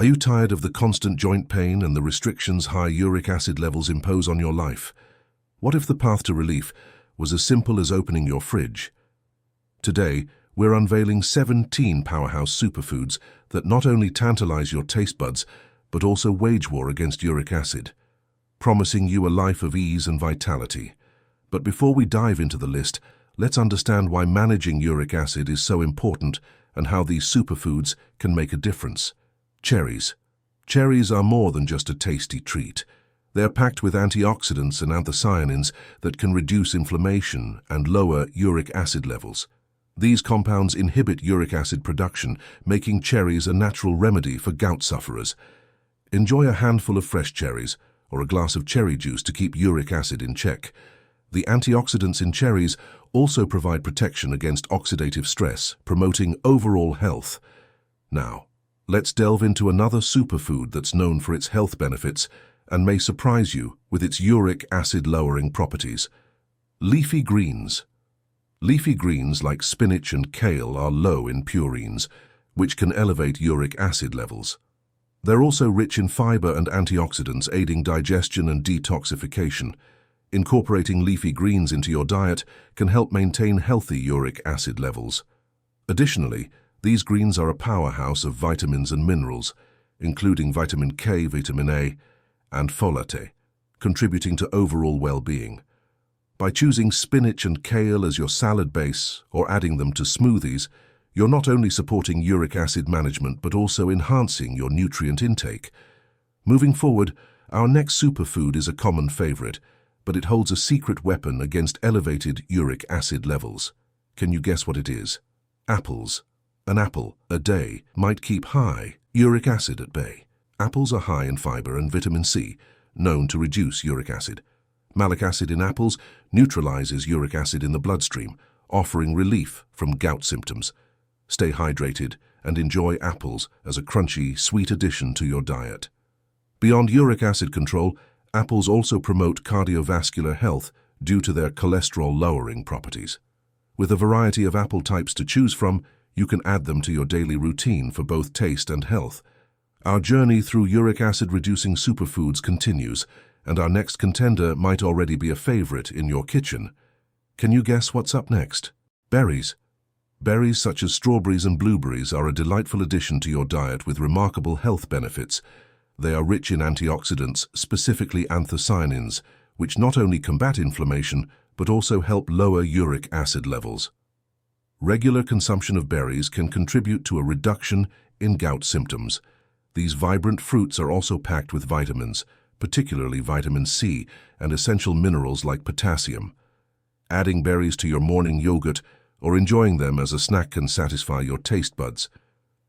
Are you tired of the constant joint pain and the restrictions high uric acid levels impose on your life? What if the path to relief was as simple as opening your fridge? Today, we're unveiling 17 powerhouse superfoods that not only tantalize your taste buds, but also wage war against uric acid, promising you a life of ease and vitality. But before we dive into the list, let's understand why managing uric acid is so important and how these superfoods can make a difference. Cherries. Cherries are more than just a tasty treat. They're packed with antioxidants and anthocyanins that can reduce inflammation and lower uric acid levels. These compounds inhibit uric acid production, making cherries a natural remedy for gout sufferers. Enjoy a handful of fresh cherries or a glass of cherry juice to keep uric acid in check. The antioxidants in cherries also provide protection against oxidative stress, promoting overall health. Now, let's delve into another superfood that's known for its health benefits and may surprise you with its uric acid-lowering properties. Leafy greens. Leafy greens like spinach and kale are low in purines, which can elevate uric acid levels. They're also rich in fiber and antioxidants, aiding digestion and detoxification. Incorporating leafy greens into your diet can help maintain healthy uric acid levels. Additionally, these greens are a powerhouse of vitamins and minerals, including vitamin K, vitamin A, and folate, contributing to overall well-being. By choosing spinach and kale as your salad base or adding them to smoothies, you're not only supporting uric acid management but also enhancing your nutrient intake. Moving forward, our next superfood is a common favorite, but it holds a secret weapon against elevated uric acid levels. Can you guess what it is? Apples. An apple a day might keep high uric acid at bay. Apples are high in fiber and vitamin C, known to reduce uric acid. Malic acid in apples neutralizes uric acid in the bloodstream, offering relief from gout symptoms. Stay hydrated and enjoy apples as a crunchy, sweet addition to your diet. Beyond uric acid control, apples also promote cardiovascular health due to their cholesterol-lowering properties. With a variety of apple types to choose from, you can add them to your daily routine for both taste and health. Our journey through uric acid-reducing superfoods continues, and our next contender might already be a favorite in your kitchen. Can you guess what's up next? Berries. Berries such as strawberries and blueberries are a delightful addition to your diet with remarkable health benefits. They are rich in antioxidants, specifically anthocyanins, which not only combat inflammation, but also help lower uric acid levels. Regular consumption of berries can contribute to a reduction in gout symptoms. These vibrant fruits are also packed with vitamins, particularly vitamin C and essential minerals like potassium. Adding berries to your morning yogurt or enjoying them as a snack can satisfy your taste buds,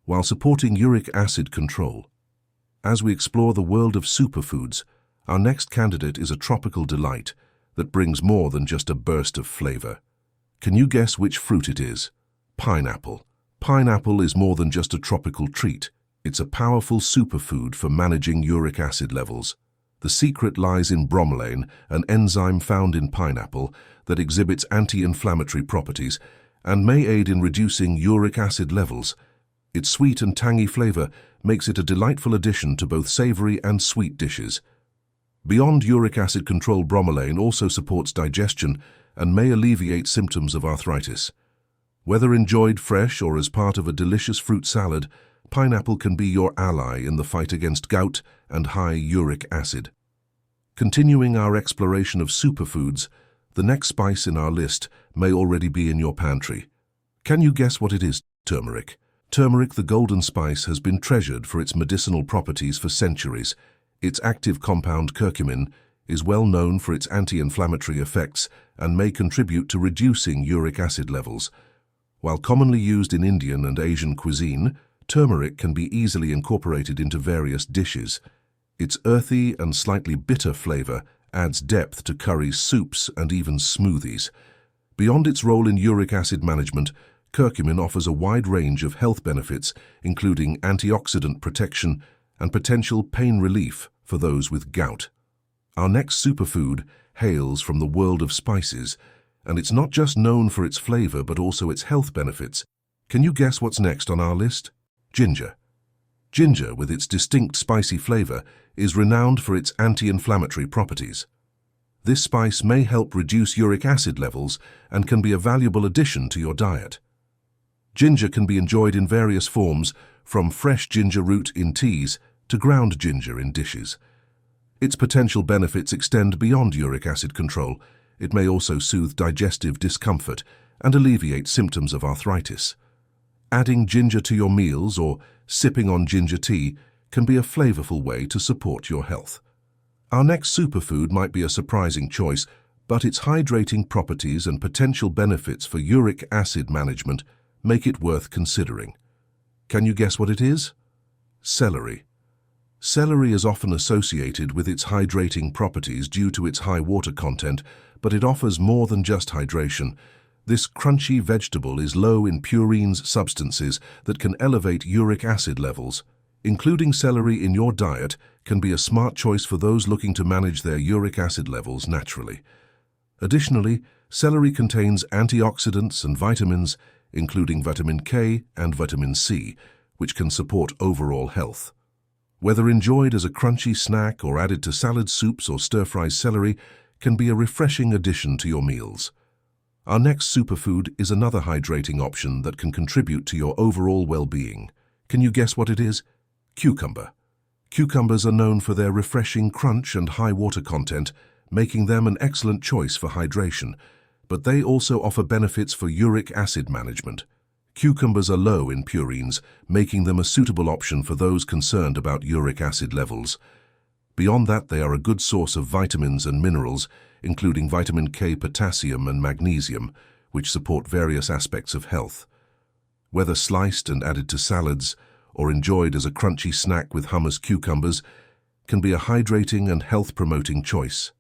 while supporting uric acid control. As we explore the world of superfoods, our next candidate is a tropical delight that brings more than just a burst of flavor. Can you guess which fruit it is? Pineapple. Pineapple is more than just a tropical treat. It's a powerful superfood for managing uric acid levels. The secret lies in bromelain, an enzyme found in pineapple that exhibits anti-inflammatory properties and may aid in reducing uric acid levels. Its sweet and tangy flavor makes it a delightful addition to both savory and sweet dishes. Beyond uric acid control, bromelain also supports digestion and may alleviate symptoms of arthritis. Whether enjoyed fresh or as part of a delicious fruit salad, pineapple can be your ally in the fight against gout and high uric acid. Continuing our exploration of superfoods, the next spice in our list may already be in your pantry. Can you guess what it is? Turmeric. Turmeric, the golden spice, has been treasured for its medicinal properties for centuries. Its active compound curcumin is well known for its anti-inflammatory effects and may contribute to reducing uric acid levels. While commonly used in Indian and Asian cuisine, turmeric can be easily incorporated into various dishes. Its earthy and slightly bitter flavor adds depth to curries, soups, and even smoothies. Beyond its role in uric acid management, curcumin offers a wide range of health benefits, including antioxidant protection and potential pain relief for those with gout. Our next superfood hails from the world of spices, and it's not just known for its flavor but also its health benefits. Can you guess what's next on our list? Ginger. Ginger, with its distinct spicy flavor, is renowned for its anti-inflammatory properties. This spice may help reduce uric acid levels and can be a valuable addition to your diet. Ginger can be enjoyed in various forms, from fresh ginger root in teas to ground ginger in dishes. Its potential benefits extend beyond uric acid control. It may also soothe digestive discomfort and alleviate symptoms of arthritis. Adding ginger to your meals or sipping on ginger tea can be a flavorful way to support your health. Our next superfood might be a surprising choice, but its hydrating properties and potential benefits for uric acid management make it worth considering. Can you guess what it is? Celery. Celery is often associated with its hydrating properties due to its high water content, but it offers more than just hydration. This crunchy vegetable is low in purines substances that can elevate uric acid levels. Including celery in your diet can be a smart choice for those looking to manage their uric acid levels naturally. Additionally, celery contains antioxidants and vitamins, including vitamin K and vitamin C, which can support overall health. Whether enjoyed as a crunchy snack or added to salad soups or stir-fry, celery can be a refreshing addition to your meals. Our next superfood is another hydrating option that can contribute to your overall well-being. Can you guess what it is? Cucumber. Cucumbers are known for their refreshing crunch and high water content, making them an excellent choice for hydration, but they also offer benefits for uric acid management. Cucumbers are low in purines, making them a suitable option for those concerned about uric acid levels. Beyond that, they are a good source of vitamins and minerals, including vitamin K, potassium, and magnesium, which support various aspects of health. Whether sliced and added to salads or enjoyed as a crunchy snack with hummus, cucumbers can be a hydrating and health-promoting choice.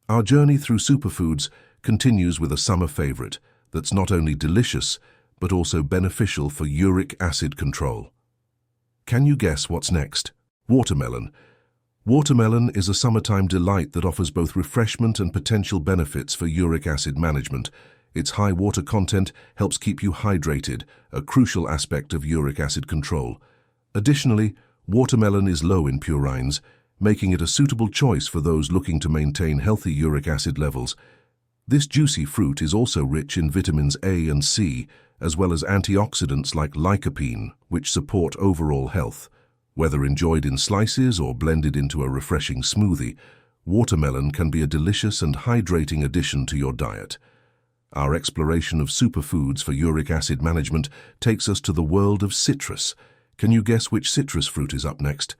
Our journey through superfoods continues with a summer favorite that's not only delicious, but also beneficial for uric acid control. Can you guess what's next? Watermelon. Watermelon is a summertime delight that offers both refreshment and potential benefits for uric acid management. Its high water content helps keep you hydrated, a crucial aspect of uric acid control. Additionally, watermelon is low in purines, making it a suitable choice for those looking to maintain healthy uric acid levels. This juicy fruit is also rich in vitamins A and C, as well as antioxidants like lycopene, which support overall health. Whether enjoyed in slices or blended into a refreshing smoothie, watermelon can be a delicious and hydrating addition to your diet. Our exploration of superfoods for uric acid management takes us to the world of citrus. Can you guess which citrus fruit is up next?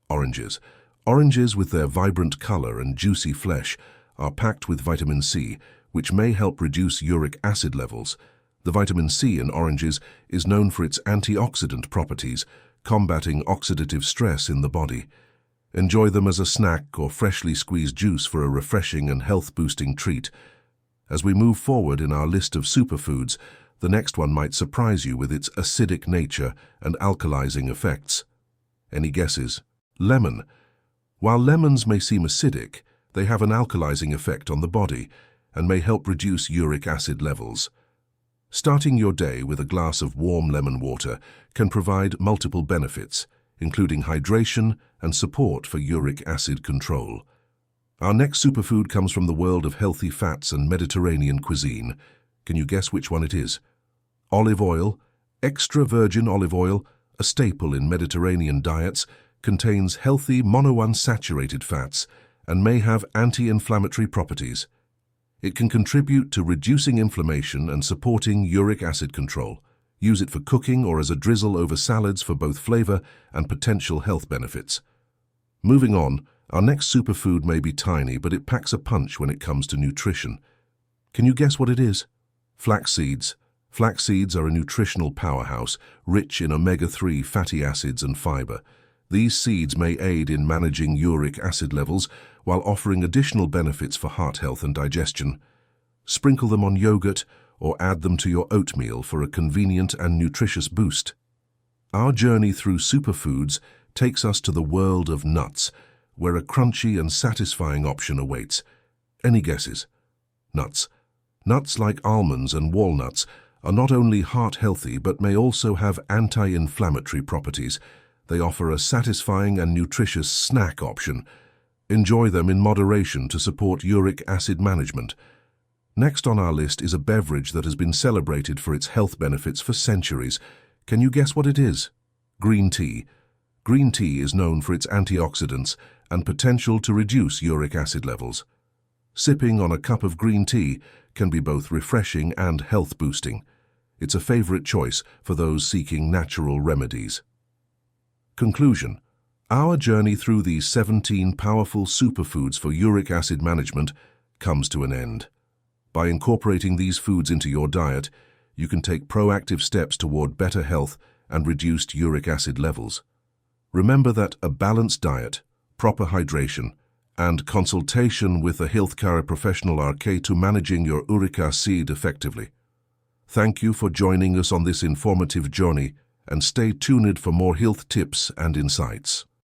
Oranges. Oranges, with their vibrant color and juicy flesh, are packed with vitamin C, which may help reduce uric acid levels. The vitamin C in oranges is known for its antioxidant properties, combating oxidative stress in the body. Enjoy them as a snack or freshly squeezed juice for a refreshing and health-boosting treat. As we move forward in our list of superfoods, the next one might surprise you with its acidic nature and alkalizing effects. Any guesses? Lemon. While lemons may seem acidic, they have an alkalizing effect on the body and may help reduce uric acid levels. Starting your day with a glass of warm lemon water can provide multiple benefits, including hydration and support for uric acid control. Our next superfood comes from the world of healthy fats and Mediterranean cuisine. Can you guess which one it is? Olive oil. Extra virgin olive oil, a staple in Mediterranean diets, contains healthy monounsaturated fats and may have anti-inflammatory properties. It can contribute to reducing inflammation and supporting uric acid control. Use it for cooking or as a drizzle over salads for both flavor and potential health benefits. Moving on, our next superfood may be tiny, but it packs a punch when it comes to nutrition. Can you guess what it is? Flax seeds. Flax seeds are a nutritional powerhouse, rich in omega-3 fatty acids and fiber. These seeds may aid in managing uric acid levels while offering additional benefits for heart health and digestion. Sprinkle them on yogurt or add them to your oatmeal for a convenient and nutritious boost. Our journey through superfoods takes us to the world of nuts, where a crunchy and satisfying option awaits. Any guesses? Nuts. Nuts like almonds and walnuts are not only heart-healthy but may also have anti-inflammatory properties. They offer a satisfying and nutritious snack option. Enjoy them in moderation to support uric acid management. Next on our list is a beverage that has been celebrated for its health benefits for centuries. Can you guess what it is? Green tea. Green tea is known for its antioxidants and potential to reduce uric acid levels. Sipping on a cup of green tea can be both refreshing and health-boosting. It's a favorite choice for those seeking natural remedies. Conclusion. Our journey through these 17 powerful superfoods for uric acid management comes to an end. By incorporating these foods into your diet, you can take proactive steps toward better health and reduced uric acid levels. Remember that a balanced diet, proper hydration, and consultation with a healthcare professional are key to managing your uric acid effectively. Thank you for joining us on this informative journey, and stay tuned for more health tips and insights.